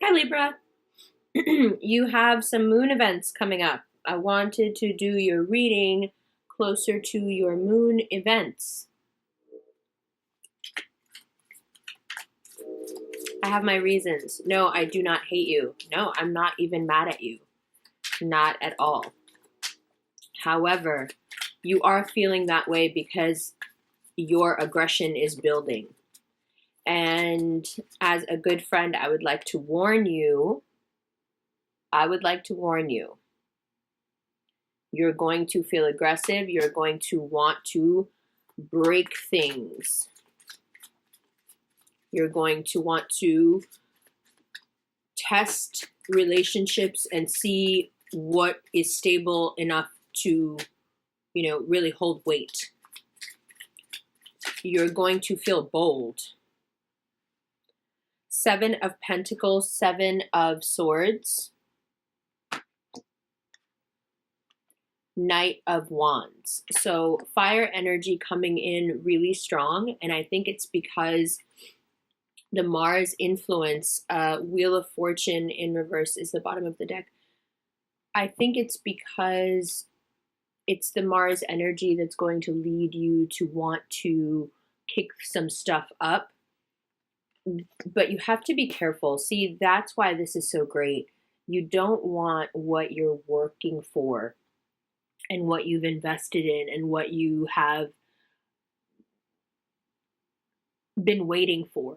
Hi, Libra. You have some moon events coming up. I wanted to do your reading closer to your moon events. I have my reasons. No, I do not hate you. No, I'm not even mad at you. Not at all. However, you are feeling that way because your aggression is building. And as a good friend, I would like to warn you. You're going to feel aggressive. You're going to want to break things. You're going to want to test relationships and see what is stable enough to, really hold weight. You're going to feel bold. 7 of Pentacles, 7 of Swords, Knight of Wands. So fire energy coming in really strong, and I think it's because the Mars influence, Wheel of Fortune in reverse is the bottom of the deck. I think it's because it's the Mars energy that's going to lead you to want to kick some stuff up. But you have to be careful. See, that's why this is so great. You don't want what you're working for and what you've invested in and what you have been waiting for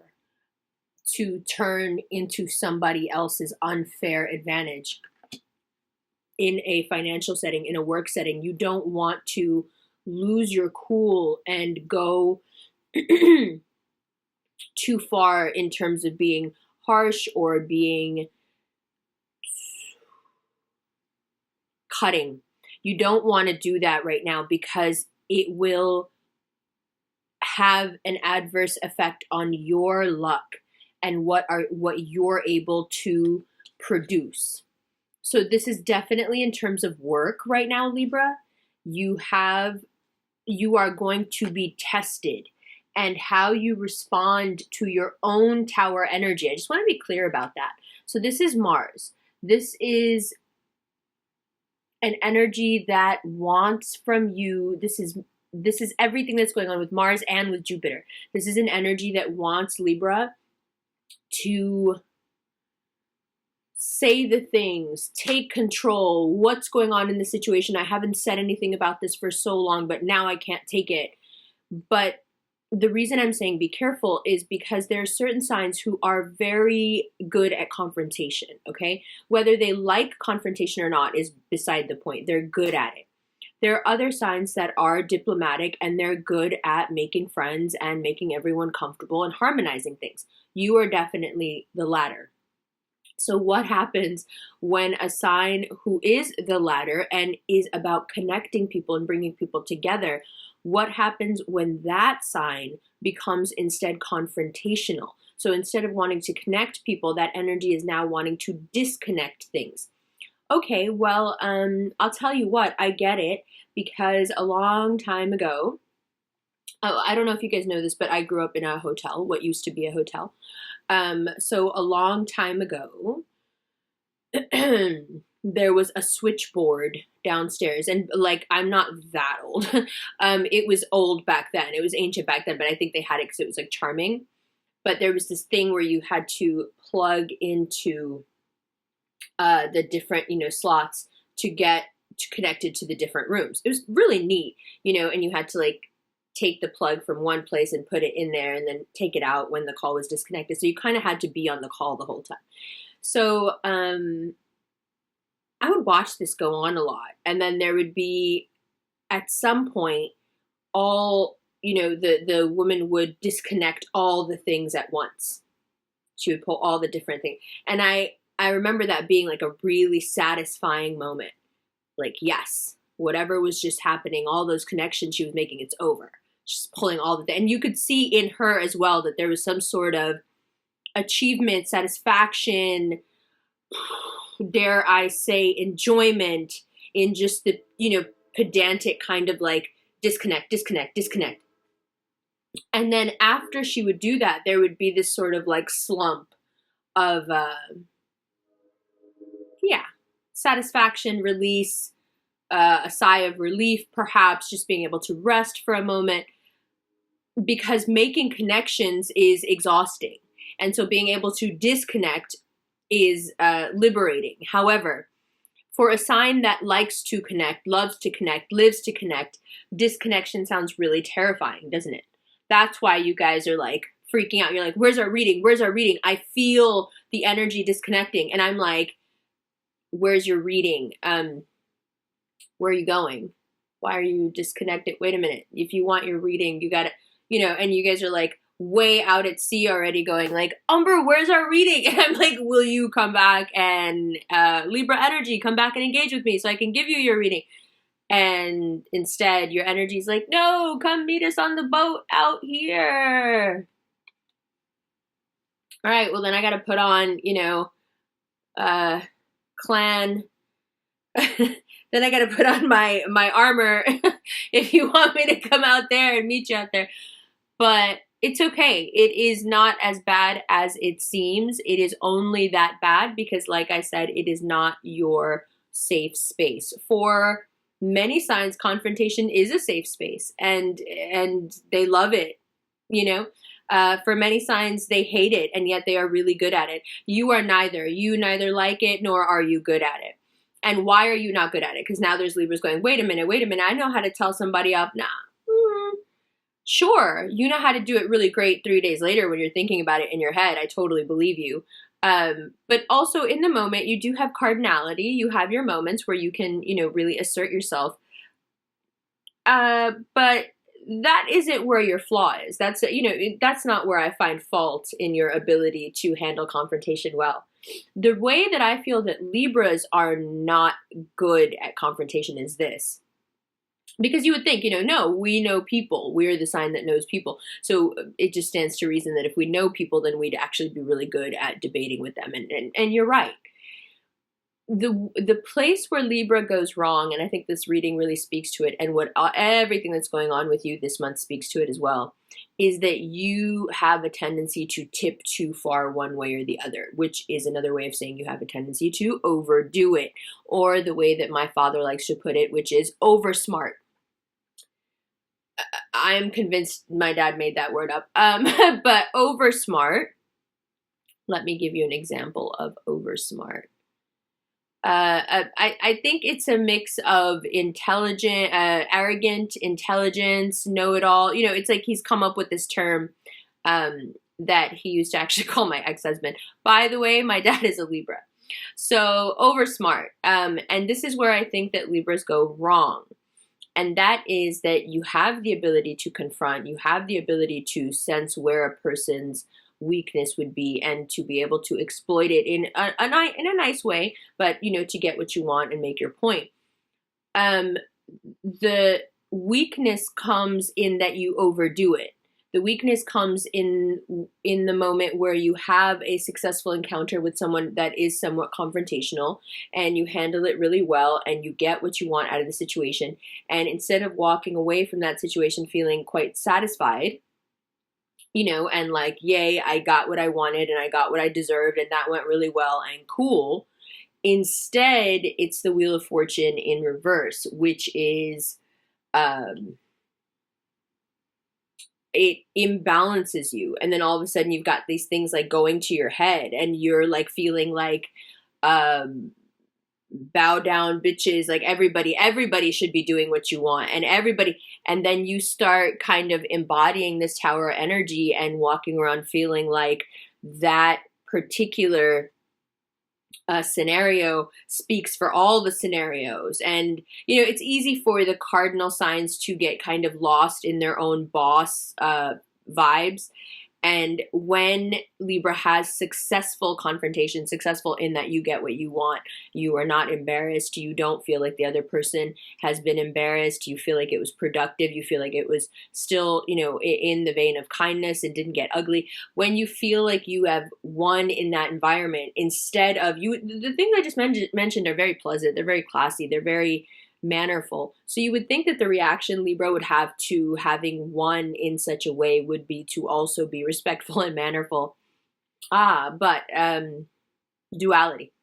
to turn into somebody else's unfair advantage in a financial setting, in a work setting. You don't want to lose your cool and go too far in terms of being harsh or being cutting. You don't want to do that right now because it will have an adverse effect on your luck and what you're able to produce. So this is definitely in terms of work right now, Libra. You are going to be tested, and how you respond to your own tower energy. I just want to be clear about that. So this is Mars. This is an energy that wants from you. This is everything that's going on with Mars and with Jupiter. This is an energy that wants Libra to say the things, take control. What's going on in the situation? I haven't said anything about this for so long, but now I can't take it. But the reason I'm saying be careful is because there are certain signs who are very good at confrontation, okay? Whether they like confrontation or not is beside the point. They're good at it. There are other signs that are diplomatic and they're good at making friends and making everyone comfortable and harmonizing things. You are definitely the latter. So what happens when a sign who is the latter and is about connecting people and bringing people together, what happens when that sign becomes instead confrontational? So instead of wanting to connect people, that energy is now wanting to disconnect things. Okay, well, I'll tell you what, I get it, because a long time ago, I don't know if you guys know this, but I grew up in a hotel, what used to be a hotel. So a long time ago, there was a switchboard downstairs, and like, I'm not that old. It was old back then. It was ancient back then, but I think they had it because it was like charming. But there was this thing where you had to plug into the different, slots to get connected to the different rooms. It was really neat, and you had to like take the plug from one place and put it in there and then take it out when the call was disconnected. So you kind of had to be on the call the whole time. So I would watch this go on a lot. And then there would be, at some point, the woman would disconnect all the things at once. She would pull all the different things. And I remember that being like a really satisfying moment. Like, yes, whatever was just happening, all those connections she was making, it's over. She's pulling all the things. And you could see in her as well that there was some sort of achievement, satisfaction, dare I say, enjoyment in just the, pedantic kind of like disconnect. And then after she would do that, there would be this sort of like slump of satisfaction, release, a sigh of relief, perhaps just being able to rest for a moment, because making connections is exhausting. And so being able to disconnect is liberating. However, for a sign that likes to connect, loves to connect, lives to connect, disconnection sounds really terrifying, doesn't it? That's why you guys are like freaking out. You're like, where's our reading? Where's our reading? I feel the energy disconnecting. And I'm like, where's your reading? Where are you going? Why are you disconnected? Wait a minute. If you want your reading, you got to, and you guys are like way out at sea already going like, Umber, where's our reading? And I'm like, will you come back and Libra energy, come back and engage with me so I can give you your reading? And instead your energy's like, no, come meet us on the boat out here. All right, well then I got to put on, clan. Then I got to put on my armor if you want me to come out there and meet you out there. But it's okay. It is not as bad as it seems. It is only that bad because, like I said, it is not your safe space. For many signs, confrontation is a safe space, and they love it, For many signs, they hate it, and yet they are really good at it. You are neither. You neither like it, nor are you good at it. And why are you not good at it? Because now there's Libras going, wait a minute, I know how to tell somebody off. Nah. Sure, you know how to do it really great 3 days later when you're thinking about it in your head. I totally believe you. But also in the moment, you do have cardinality. You have your moments where you can, really assert yourself. But that isn't where your flaw is. That's not where I find fault in your ability to handle confrontation well. The way that I feel that Libras are not good at confrontation is this. Because you would think, no, we know people. We're the sign that knows people. So it just stands to reason that if we know people, then we'd actually be really good at debating with them. And you're right. The place where Libra goes wrong, and I think this reading really speaks to it, and everything that's going on with you this month speaks to it as well, is that you have a tendency to tip too far one way or the other, which is another way of saying you have a tendency to overdo it, or the way that my father likes to put it, which is over smart. I am convinced my dad made that word up. But over smart, let me give you an example of over smart. I think it's a mix of arrogant, intelligence, know-it-all. It's like he's come up with this term that he used to actually call my ex-husband. By the way, my dad is a Libra. So over smart. And this is where I think that Libras go wrong. And that is that you have the ability to confront, you have the ability to sense where a person's weakness would be and to be able to exploit it in a nice way, but, to get what you want and make your point. The weakness comes in that you overdo it. The weakness comes in the moment where you have a successful encounter with someone that is somewhat confrontational and you handle it really well and you get what you want out of the situation. And instead of walking away from that situation feeling quite satisfied, and like, yay, I got what I wanted and I got what I deserved and that went really well and cool. Instead, it's the Wheel of Fortune in reverse, which is, it imbalances you. And then all of a sudden you've got these things like going to your head and you're like feeling like, bow down bitches, like everybody should be doing what you want and then you start kind of embodying this tower energy and walking around feeling like that particular scenario speaks for all the scenarios. And it's easy for the cardinal signs to get kind of lost in their own boss vibes. And when Libra has successful confrontation, successful in that you get what you want, you are not embarrassed, you don't feel like the other person has been embarrassed, you feel like it was productive, you feel like it was still, in the vein of kindness and didn't get ugly. When you feel like you have won in that environment, instead of the things I just mentioned are very pleasant, they're very classy, they're very mannerful. So you would think that the reaction Libra would have to having won in such a way would be to also be respectful and mannerful. But duality.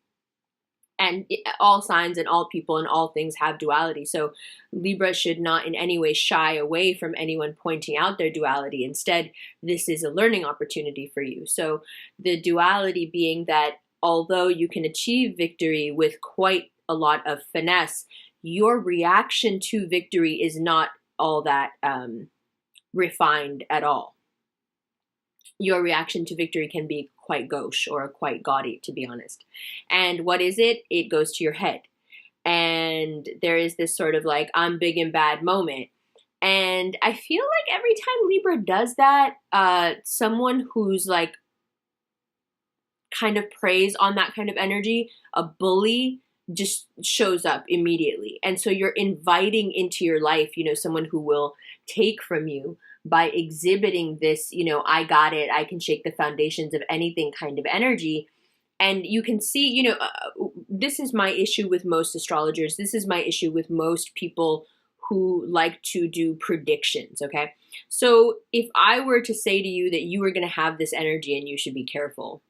And all signs and all people and all things have duality. So Libra should not in any way shy away from anyone pointing out their duality. Instead, this is a learning opportunity for you. So the duality being that although you can achieve victory with quite a lot of finesse, your reaction to victory is not all that refined at all. Your reaction to victory can be quite gauche or quite gaudy, to be honest. And what is it? It goes to your head. And there is this sort of like, I'm big and bad moment. And I feel like every time Libra does that, someone who's like kind of preys on that kind of energy, a bully, just shows up immediately. And so you're inviting into your life, someone who will take from you by exhibiting this, I got it, I can shake the foundations of anything kind of energy. And you can see, this is my issue with most astrologers. This is my issue with most people who like to do predictions, okay? So if I were to say to you that you were going to have this energy and you should be careful,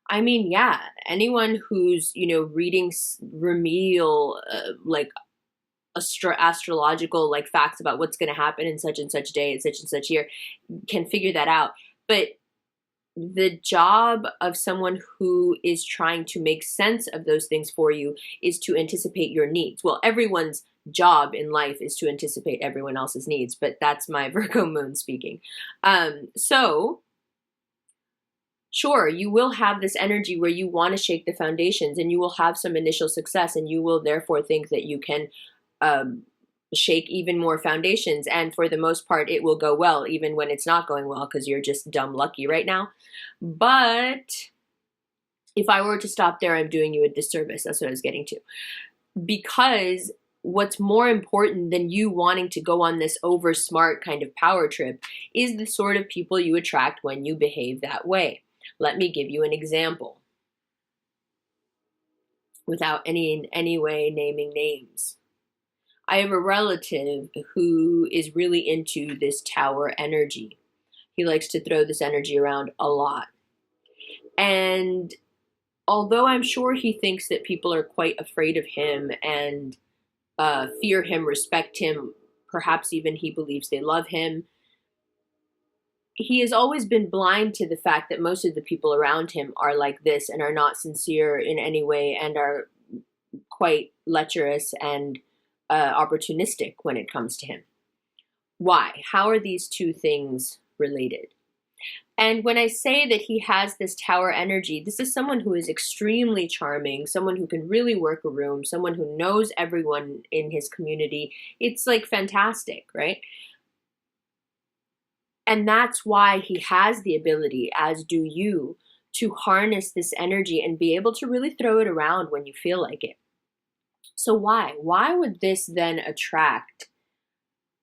I mean, yeah, anyone who's, reading remedial, astrological like facts about what's going to happen in such and such day and such year can figure that out. But the job of someone who is trying to make sense of those things for you is to anticipate your needs. Well, everyone's job in life is to anticipate everyone else's needs, but that's my Virgo moon speaking. So sure, you will have this energy where you want to shake the foundations and you will have some initial success and you will therefore think that you can shake even more foundations. And for the most part, it will go well, even when it's not going well, because you're just dumb lucky right now. But if I were to stop there, I'm doing you a disservice. That's what I was getting to. Because what's more important than you wanting to go on this over smart kind of power trip is the sort of people you attract when you behave that way. Let me give you an example without in any way naming names. I have a relative who is really into this tower energy. He likes to throw this energy around a lot. And although I'm sure he thinks that people are quite afraid of him and fear him, respect him, perhaps even he believes they love him, he has always been blind to the fact that most of the people around him are like this and are not sincere in any way and are quite lecherous and opportunistic when it comes to him. Why? How are these two things related? And when I say that he has this tower energy, this is someone who is extremely charming, someone who can really work a room, someone who knows everyone in his community. It's like fantastic, right? And that's why he has the ability, as do you, to harness this energy and be able to really throw it around when you feel like it. So why? Why would this then attract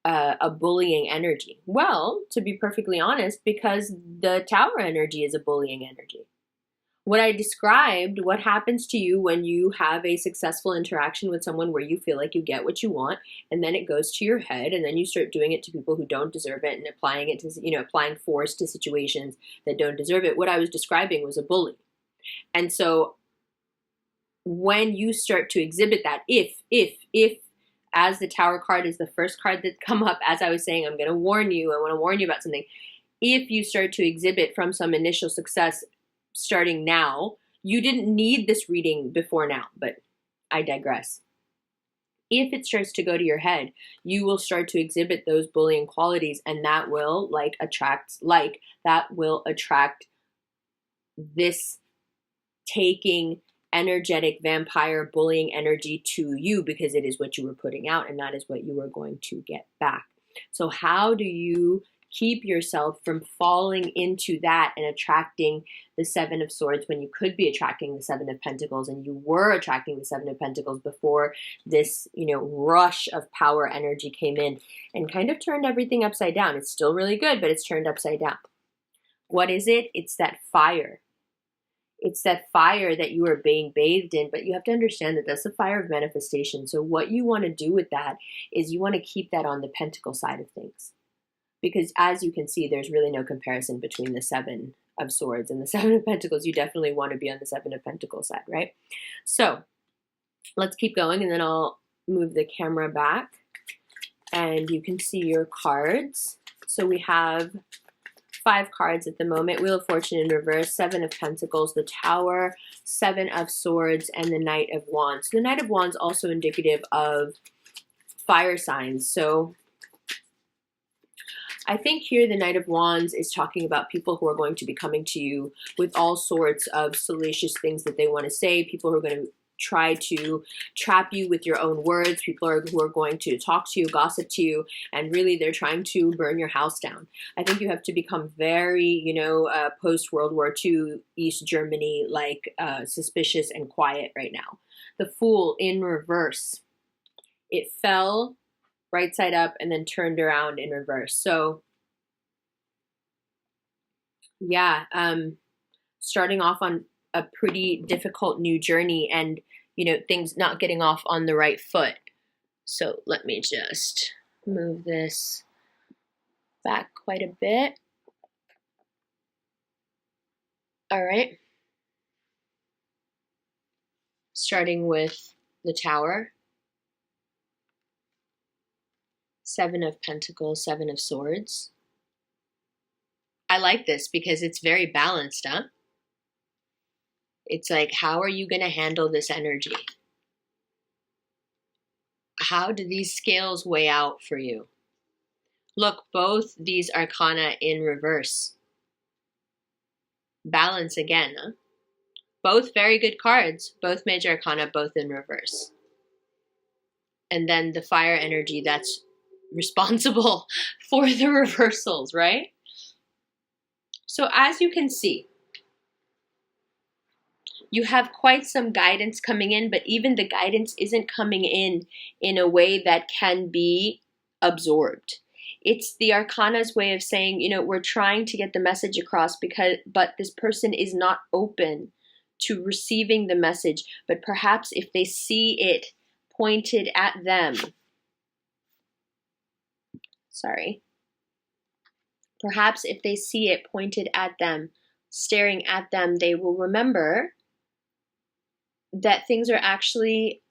a bullying energy? Well, to be perfectly honest, because the tower energy is a bullying energy. What I described, what happens to you when you have a successful interaction with someone where you feel like you get what you want, and then it goes to your head, and then you start doing it to people who don't deserve it and applying it to, applying force to situations that don't deserve it. What I was describing was a bully. And so when you start to exhibit that, if as the tower card is the first card that come up, as I was saying, I'm going to warn you, I want to warn you about something. If you start to exhibit from some initial success starting now, you didn't need this reading before now, but I digress. If it starts to go to your head, you will start to exhibit those bullying qualities, and that will attract this taking energetic vampire bullying energy to you, because it is what you were putting out and that is what you are going to get back. So how do you keep yourself from falling into that and attracting the Seven of Swords when you could be attracting the Seven of Pentacles, and you were attracting the Seven of Pentacles before this, rush of power energy came in and kind of turned everything upside down? It's still really good, but it's turned upside down. What is it? It's that fire. It's that fire that you are being bathed in, but you have to understand that that's the fire of manifestation. So what you want to do with that is you want to keep that on the pentacle side of things. Because as you can see, there's really no comparison between the Seven of Swords and the Seven of Pentacles, you definitely want to be on the Seven of Pentacles side, right? So let's keep going, and then I'll move the camera back and you can see your cards. So we have 5 cards at the moment. Wheel of Fortune in reverse, 7 of Pentacles, the Tower, 7 of Swords, and the Knight of Wands. The Knight of Wands also indicative of fire signs. So I think here the Knight of Wands is talking about people who are going to be coming to you with all sorts of salacious things that they want to say, people who are going to try to trap you with your own words, people who are going to talk to you, gossip to you, and really they're trying to burn your house down. I think you have to become very, post-World War II East Germany, like suspicious and quiet right now. The Fool in reverse. It fell right side up and then turned around in reverse. So yeah, starting off on a pretty difficult new journey, and things not getting off on the right foot. So let me just move this back quite a bit. All right. Starting with the Tower, 7 of Pentacles, 7 of Swords. I like this because it's very balanced, huh? It's like, how are you going to handle this energy? How do these scales weigh out for you? Look, both these arcana in reverse. Balance again, huh? Both very good cards, both major arcana, both in reverse. And then the fire energy that's responsible for the reversals, right? So as you can see, you have quite some guidance coming in, but even the guidance isn't coming in a way that can be absorbed. It's the Arcana's way of saying, we're trying to get the message across but this person is not open to receiving the message. But perhaps if they see it pointed at them, perhaps if they see it pointed at them, staring at them, they will remember that things are actually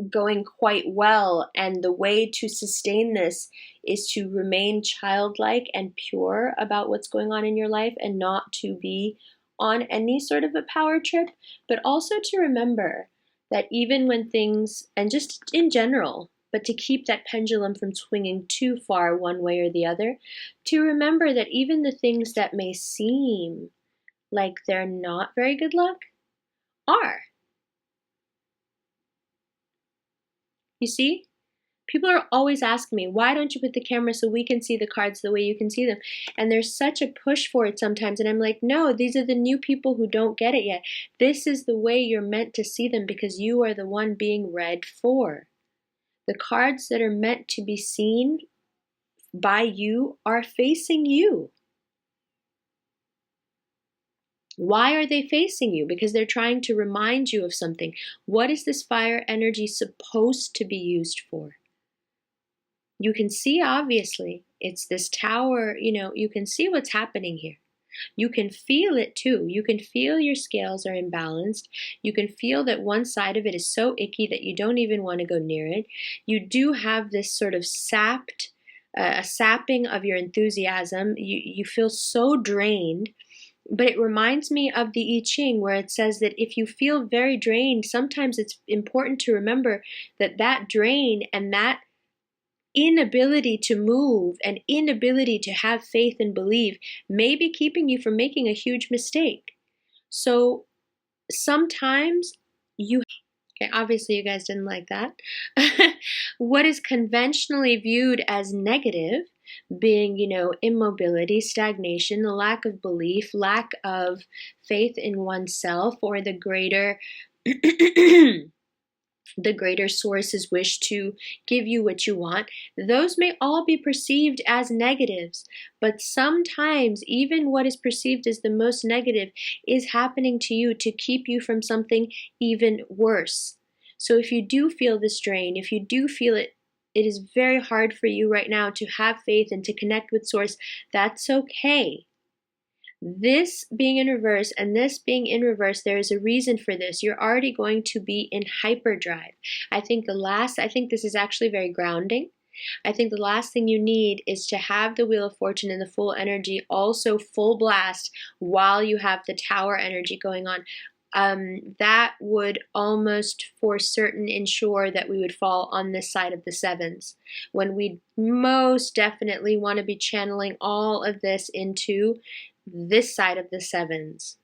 going quite well, and the way to sustain this is to remain childlike and pure about what's going on in your life, and not to be on any sort of a power trip, but also to remember that even when things, and just in general, but to keep that pendulum from swinging too far one way or the other, to remember that even the things that may seem like they're not very good luck are. You see? People are always asking me, why don't you put the camera so we can see the cards the way you can see them? And there's such a push for it sometimes. And I'm like, no, these are the new people who don't get it yet. This is the way you're meant to see them, because you are the one being read for. The cards that are meant to be seen by you are facing you. Why are they facing you? Because they're trying to remind you of something. What is this fire energy supposed to be used for? You can see, obviously, it's this Tower, you can see what's happening here. You can feel it too. You can feel your scales are imbalanced. You can feel that one side of it is so icky that you don't even want to go near it. You do have this sort of a sapping of your enthusiasm. You feel so drained. But it reminds me of the I Ching, where it says that if you feel very drained, sometimes it's important to remember that that drain and that inability to move and inability to have faith and believe may be keeping you from making a huge mistake. So sometimes okay, obviously you guys didn't like that. What is conventionally viewed as negative, being, immobility, stagnation, the lack of belief, lack of faith in oneself, or the greater the greater source's wish to give you what you want, those may all be perceived as negatives. But sometimes even what is perceived as the most negative is happening to you to keep you from something even worse. So if you do feel the strain, if you do feel it is very hard for you right now to have faith and to connect with Source, that's okay. This being in reverse and this being in reverse, there is a reason for this. You're already going to be in hyperdrive. I think this is actually very grounding. I think the last thing you need is to have the Wheel of Fortune and the full energy also full blast while you have the Tower energy going on. That would almost for certain ensure that we would fall on this side of the sevens, when we most definitely want to be channeling all of this into this side of the sevens.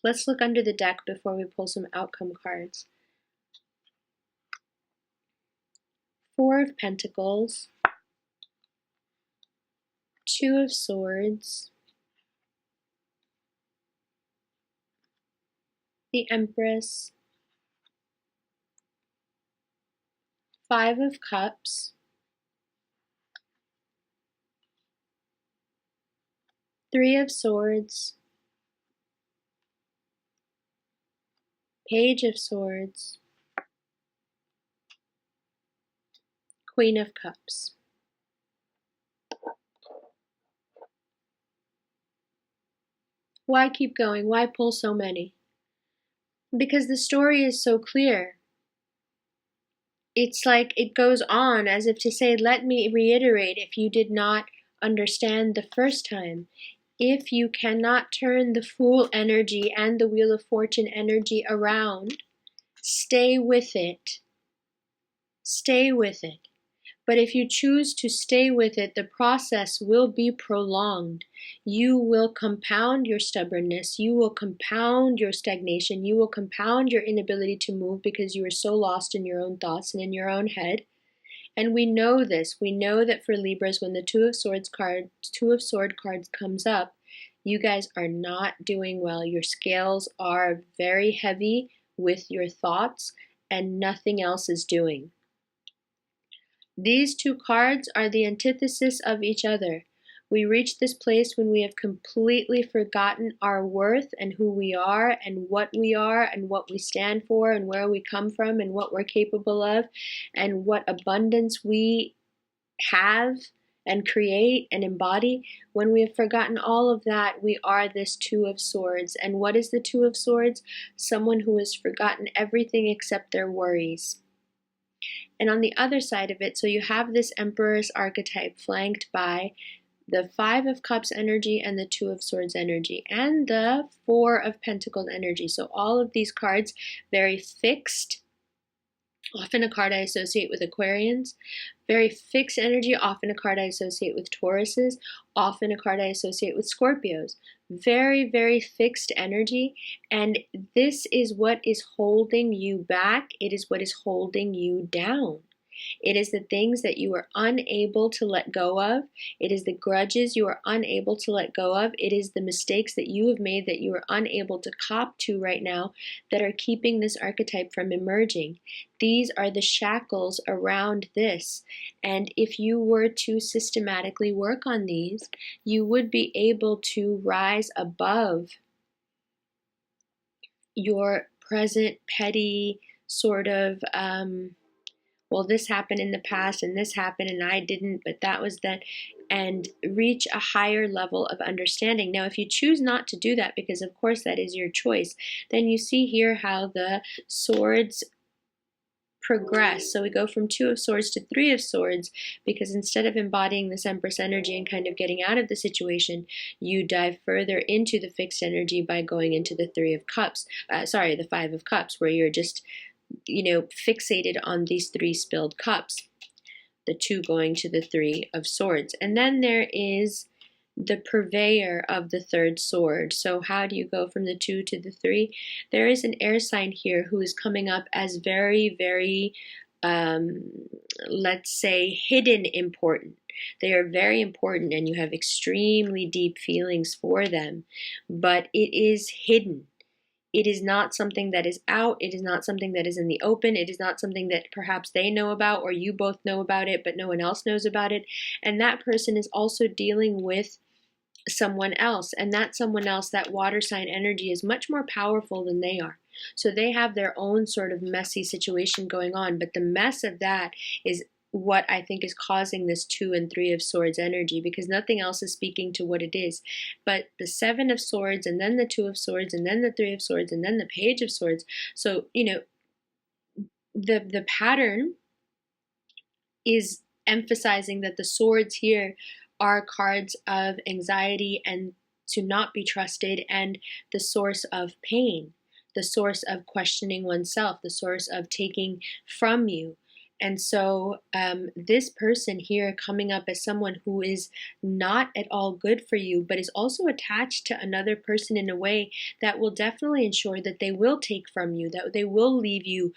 Let's look under the deck before we pull some outcome cards. Four of Pentacles, Two of Swords, the Empress, Five of Cups, Three of Swords, Page of Swords, Queen of Cups. Why keep going? Why pull so many? Because the story is so clear. It's like it goes on as if to say, let me reiterate if you did not understand the first time. If you cannot turn the Fool energy and the Wheel of Fortune energy around, stay with it. Stay with it. But if you choose to stay with it, the process will be prolonged. You will compound your stubbornness. You will compound your stagnation. You will compound your inability to move because you are so lost in your own thoughts and in your own head. And we know this. We know that for Libras, when the Two of Sword cards comes up, you guys are not doing well. Your scales are very heavy with your thoughts and nothing else is doing. These two cards are the antithesis of each other. We reach this place when we have completely forgotten our worth and who we are and what we stand for and where we come from and what we're capable of and what abundance we have and create and embody. When we have forgotten all of that, we are this Two of Swords. And what is the Two of Swords? Someone who has forgotten everything except their worries. And on the other side of it, so you have this Empress archetype flanked by the Five of Cups energy and the Two of Swords energy and the Four of Pentacles energy. So all of these cards, very fixed, often a card I associate with Aquarians, very fixed energy, often a card I associate with Tauruses, often a card I associate with Scorpios. Very, very fixed energy, and this is what is holding you back. It is what is holding you down. It is the things that you are unable to let go of. It is the grudges you are unable to let go of. It is the mistakes that you have made that you are unable to cop to right now that are keeping this archetype from emerging. These are the shackles around this. And if you were to systematically work on these, you would be able to rise above your present petty sort of well, this happened in the past and this happened and I didn't, but that was then, and reach a higher level of understanding. Now, if you choose not to do that, because of course that is your choice, then you see here how the swords progress. So we go from Two of Swords to Three of Swords, because instead of embodying this Empress energy and kind of getting out of the situation, you dive further into the fixed energy by going into the the Five of Cups, where you're just fixated on these three spilled cups, the two going to the Three of Swords. And then there is the purveyor of the third sword. So how do you go from the two to the three? There is an air sign here who is coming up as very, very, let's say, hidden important. They are very important and you have extremely deep feelings for them, but it is hidden. It is not something that is out. It is not something that is in the open. It is not something that perhaps they know about or you both know about it, but no one else knows about it. And that person is also dealing with someone else. And that someone else, that water sign energy, is much more powerful than they are. So they have their own sort of messy situation going on. But the mess of that is what I think is causing this 2 and 3 of Swords energy, because nothing else is speaking to what it is. But the 7 of Swords, and then the 2 of Swords, and then the 3 of Swords, and then the Page of Swords. So, you know, the pattern is emphasizing that the swords here are cards of anxiety and to not be trusted, and the source of pain, the source of questioning oneself, the source of taking from you. And so this person here coming up as someone who is not at all good for you, but is also attached to another person in a way that will definitely ensure that they will take from you, that they will leave you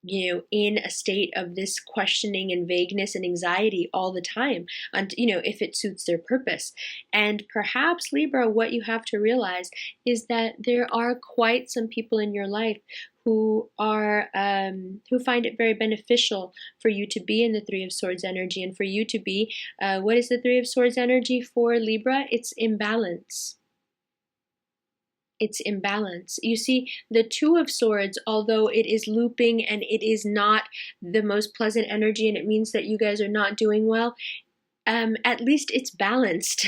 you know, in a state of this questioning and vagueness and anxiety all the time, and you know, if it suits their purpose. And perhaps, Libra, what you have to realize is that there are quite some people in your life who are who find it very beneficial for you to be in the 3 of Swords energy, and for you to be what is the 3 of Swords energy for Libra? It's imbalance. It's imbalance. You see, the 2 of Swords, although it is looping and it is not the most pleasant energy, and it means that you guys are not doing well, at least it's balanced.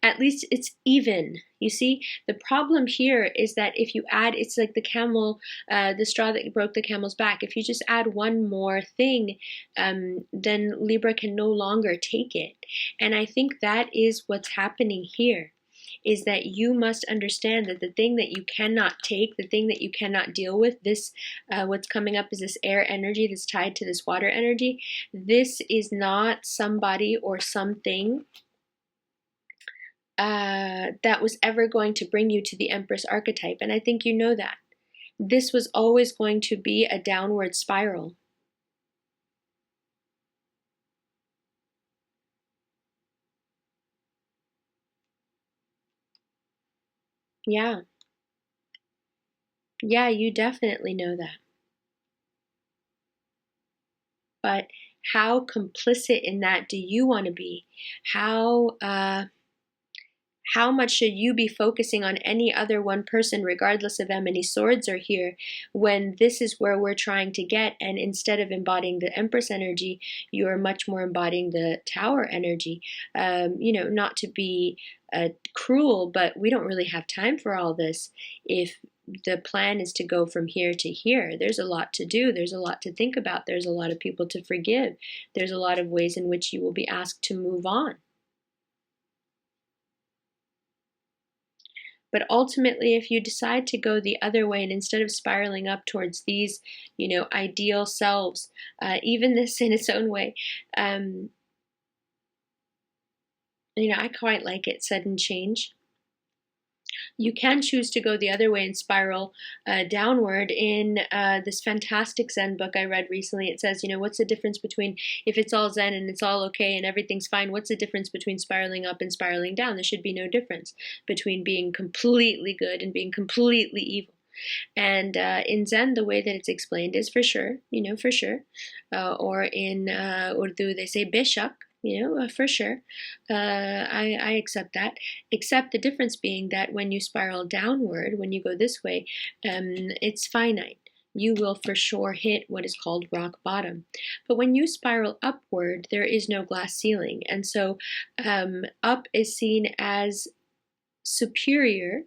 At least it's even. You see, the problem here is that if you add, it's like the camel, the straw that broke the camel's back. If you just add one more thing, then Libra can no longer take it. And I think that is what's happening here, is that you must understand that the thing that you cannot take, the thing that you cannot deal with, this, what's coming up is this air energy that's tied to this water energy. This is not somebody or something that was ever going to bring you to the Empress archetype. And I think you know that. This was always going to be a downward spiral. Yeah. Yeah, you definitely know that. But how complicit in that do you want to be? How much should you be focusing on any other one person, regardless of how many swords are here, when this is where we're trying to get, and instead of embodying the Empress energy, you are much more embodying the Tower energy. You know, not to be cruel, but we don't really have time for all this. If the plan is to go from here to here, there's a lot to do, there's a lot to think about, there's a lot of people to forgive, there's a lot of ways in which you will be asked to move on. But ultimately, if you decide to go the other way, and instead of spiraling up towards these, you know, ideal selves, even this in its own way, you know, I quite like it, sudden change. You can choose to go the other way and spiral downward. In this fantastic Zen book I read recently, it says, you know, what's the difference between, if it's all Zen and it's all okay and everything's fine, what's the difference between spiraling up and spiraling down? There should be no difference between being completely good and being completely evil. And in Zen, the way that it's explained is for sure, you know, for sure. Or in Urdu, they say beshak, you know, for sure. I accept that. Except the difference being that when you spiral downward, when you go this way, it's finite. You will for sure hit what is called rock bottom. But when you spiral upward, there is no glass ceiling. And so up is seen as superior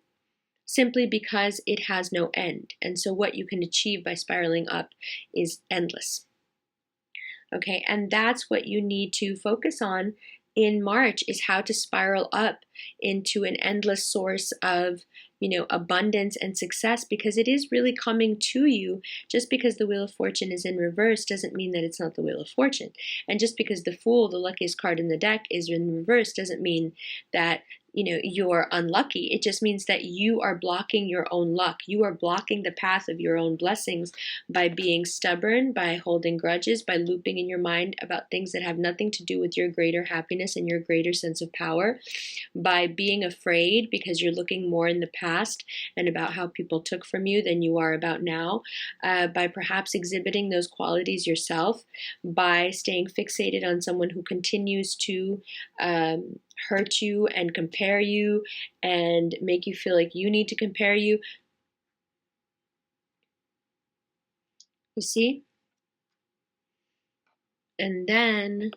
simply because it has no end. And so what you can achieve by spiraling up is endless. Okay, and that's what you need to focus on in March, is how to spiral up into an endless source of, you know, abundance and success, because it is really coming to you. Just because the Wheel of Fortune is in reverse doesn't mean that it's not the Wheel of Fortune. And just because the Fool, the luckiest card in the deck, is in reverse doesn't mean that, you know, you're unlucky. It just means that you are blocking your own luck. You are blocking the path of your own blessings by being stubborn, by holding grudges, by looping in your mind about things that have nothing to do with your greater happiness and your greater sense of power, by being afraid because you're looking more in the past and about how people took from you than you are about now, by perhaps exhibiting those qualities yourself, by staying fixated on someone who continues to hurt you and compare you and make you feel like you need to compare you. You see? And then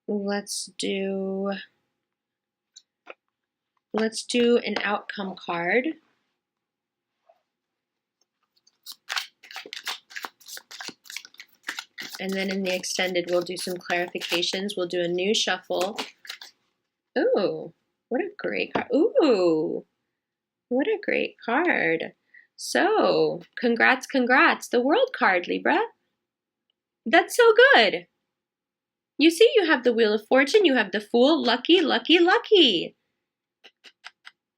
let's do an outcome card. And then in the extended, we'll do some clarifications. We'll do a new shuffle. Ooh, what a great card. Ooh, what a great card. So, congrats, congrats. The World card, Libra. That's so good. You see, you have the Wheel of Fortune, you have the Fool, lucky, lucky, lucky.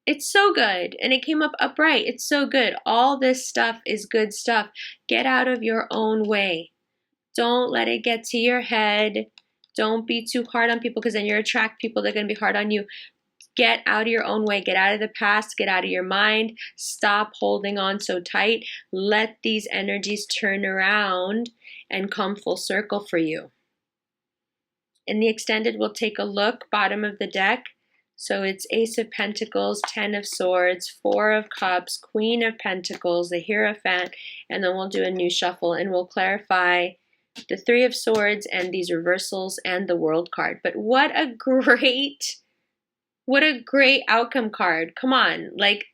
It's so good. And it came up upright. It's so good. All this stuff is good stuff. Get out of your own way. Don't let it get to your head. Don't be too hard on people, because then you attract people that are going to be hard on you. Get out of your own way. Get out of the past. Get out of your mind. Stop holding on so tight. Let these energies turn around and come full circle for you. In the extended, we'll take a look, bottom of the deck. So it's Ace of Pentacles, 10 of Swords, 4 of Cups, Queen of Pentacles, the Hierophant, and then we'll do a new shuffle and we'll clarify the 3 of Swords and these reversals and the World card. But what a great outcome card. Come on. Like,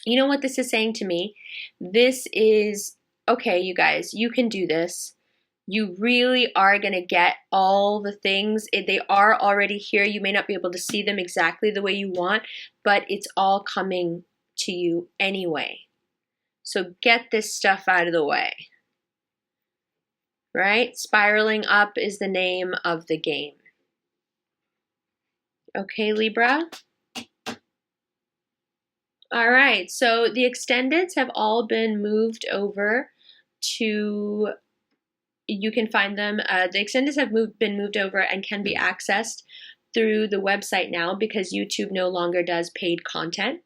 you know what this is saying to me? This is, okay, you guys, you can do this. You really are going to get all the things. They are already here. You may not be able to see them exactly the way you want, but it's all coming to you anyway. So get this stuff out of the way. Right? Spiraling up is the name of the game. Okay, Libra? All right, so the extendeds have all been moved over to, you can find them, the extendeds have been moved over and can be accessed through the website now because YouTube no longer does paid content.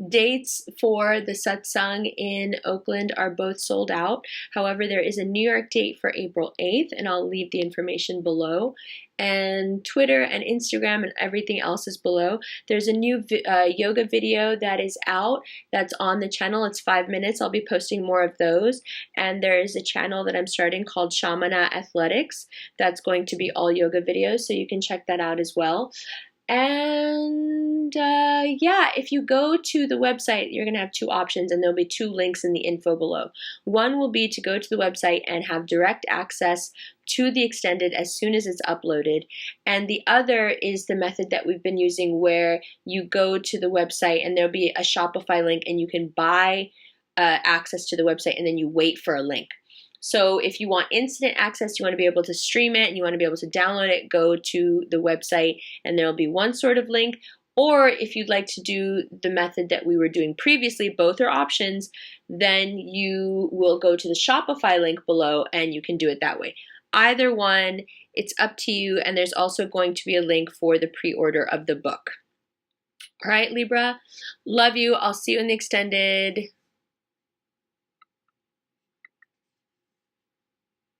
Dates for the satsang in Oakland are both sold out. However, there is a New York date for April 8th, and I'll leave the information below. And Twitter and Instagram and everything else is below. There's a new yoga video that is out that's on the channel. It's 5 minutes. I'll be posting more of those. And there is a channel that I'm starting called Shamana Athletics that's going to be all yoga videos, so you can check that out as well. And yeah, if you go to the website, you're going to have 2 options, and there'll be 2 links in the info below. One will be to go to the website and have direct access to the extended as soon as it's uploaded. And the other is the method that we've been using, where you go to the website and there'll be a Shopify link and you can buy access to the website and then you wait for a link. So if you want instant access, you want to be able to stream it and you want to be able to download it, go to the website and there'll be one sort of link. Or if you'd like to do the method that we were doing previously, both are options, then you will go to the Shopify link below and you can do it that way. Either one, it's up to you, and there's also going to be a link for the pre-order of the book. All right, Libra, love you. I'll see you in the extended.